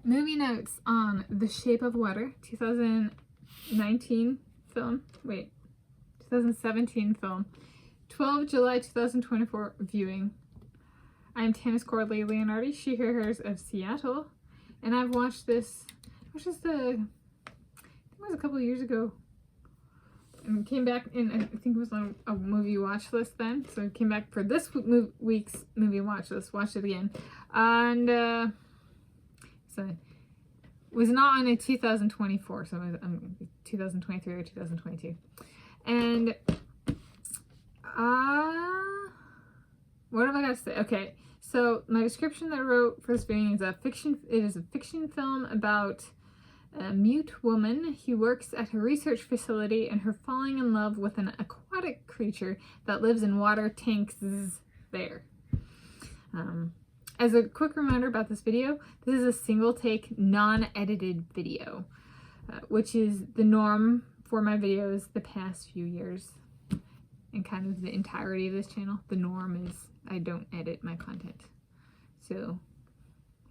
Movie notes on The Shape of Water, 2019 film. Wait, 2017 film. 12 July 2024 viewing. I'm Tanis Coralee Leonhardi, she, her, hers of Seattle. And I've watched this, I think it was a couple of years ago. And came back in, I think it was on a movie watch list then. So I came back for this week's movie watch list, watched it again. And, so it was not on a 2024, so it was 2023 or 2022. And what have I got to say? Okay, so my description that I wrote for this viewing is it is a fiction film about a mute woman who works at a research facility and her falling in love with an aquatic creature that lives in water tanks there. As a quick reminder about this video, this is a single take, non-edited video, which is the norm for my videos the past few years and kind of the entirety of this channel. The norm is I don't edit my content. So,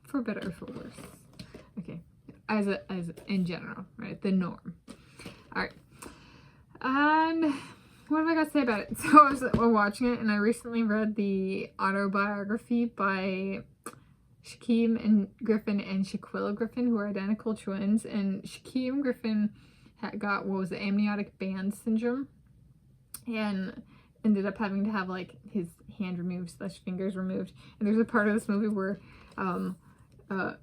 for better or for worse. Okay, as in general, right? The norm. All right. And what have I got to say about it? So I was watching it, and I recently read the autobiography by Shaquem Griffin and Shaquille Griffin, who are identical twins. And Shaquem Griffin had got, what was it, amniotic band syndrome, and ended up having to have like his hand removed / fingers removed. And there's a part of this movie where a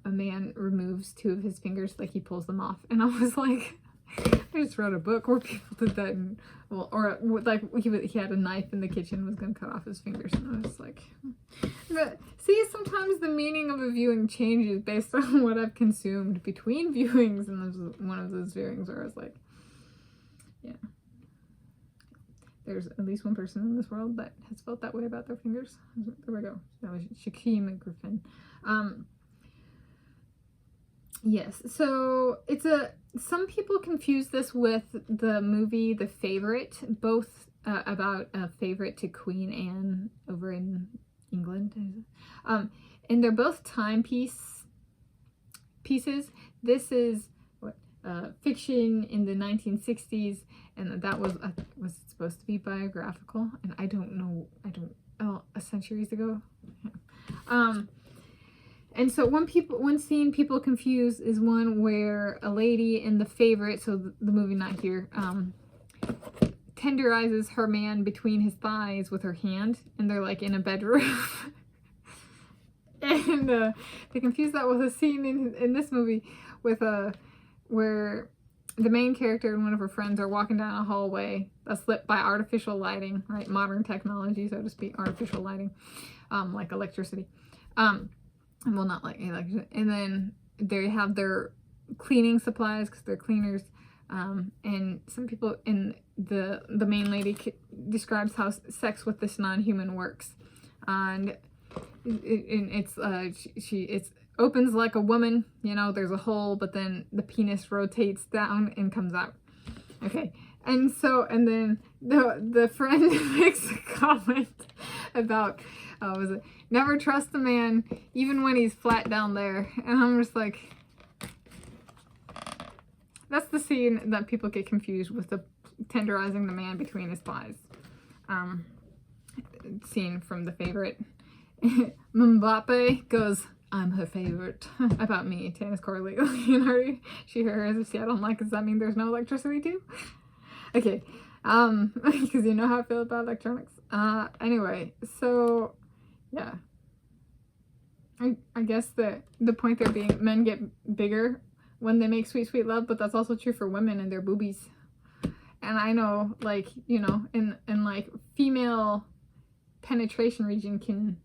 man removes 2 of his fingers, like he pulls them off, and I was like, I just wrote a book where people did that, and well, or like he had a knife in the kitchen, was gonna cut off his fingers, and I was like, but see, sometimes the meaning of a viewing changes based on what I've consumed between viewings, and this was one of those viewings where I was like, yeah, there's at least one person in this world that has felt that way about their fingers. There we go. That was Shaquem Griffin. Yes, so some people confuse this with the movie The Favourite, both about a favourite to Queen Anne over in England. And they're both pieces. This is fiction in the 1960s, and that was supposed to be biographical, and a centuries ago. And so one scene people confuse is one where a lady in The Favourite, so the movie not here, tenderizes her man between his thighs with her hand, and they're like in a bedroom. And they confuse that with a scene in this movie with where the main character and one of her friends are walking down a hallway that's lit by artificial lighting, right? Modern technology, so to speak, artificial lighting, like electricity. Well, not like electricity. And then they have their cleaning supplies because they're cleaners. And some people in the main lady describes how sex with this non-human works, and it opens like a woman, you know, there's a hole, but then the penis rotates down and comes out. Okay, and then the friend makes a comment about never trust a man even when he's flat down there, and I'm just like, that's the scene that people get confused with, the tenderizing the man between his thighs scene from The Favourite. Mbappe goes, I'm her favorite. About me, Tanis Coralee Leonhardi, she, her, hers of Seattle. I'm like, does that mean there's no electricity too? Okay, because you know how I feel about electronics. Anyway, so yeah, I guess the point there being men get bigger when they make sweet, sweet love, but that's also true for women and their boobies. And I know, like, you know, in like female penetration region can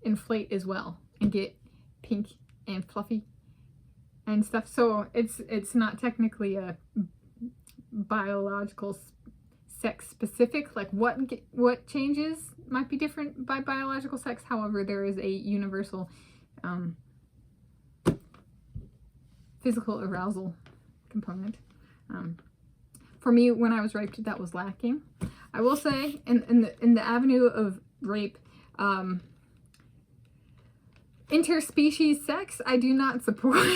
inflate as well and get pink and fluffy and stuff. So it's not technically a biological sex specific, like what changes might be different by biological sex. However, there is a universal physical arousal component. For me, when I was raped, that was lacking. I will say, in the avenue of rape, Interspecies sex, I do not support.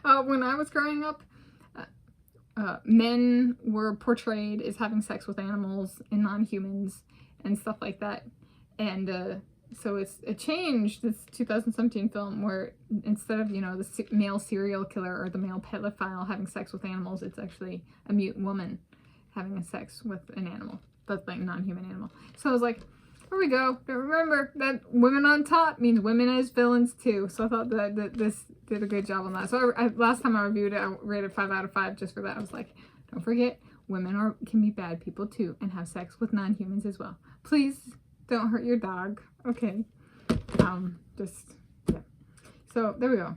When I was growing up, men were portrayed as having sex with animals and non-humans and stuff like that. And so it's a change, this 2017 film, where instead of, you know, the male serial killer or the male pedophile having sex with animals, it's actually a mute woman having a sex with an animal, but like non-human animal. So I was like, here we go. But remember that women on top means women as villains too. So I thought that this did a good job on that. So last time I reviewed it, I rated 5 out of 5 just for that. I was like, don't forget, women can be bad people too and have sex with non-humans as well. Please don't hurt your dog. Okay. Yeah. So there we go.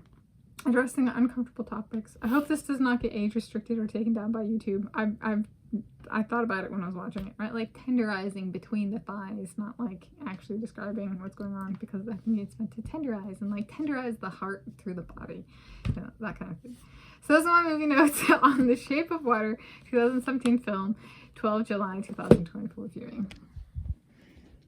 Addressing uncomfortable topics. I hope this does not get age restricted or taken down by YouTube. I thought about it when I was watching it, right? Like tenderizing between the thighs, not like actually describing what's going on, because I think it's meant to tenderize and like tenderize the heart through the body, you know, that kind of thing. So those are my movie notes on The Shape of Water, 2017 film, 12 July 2024 viewing.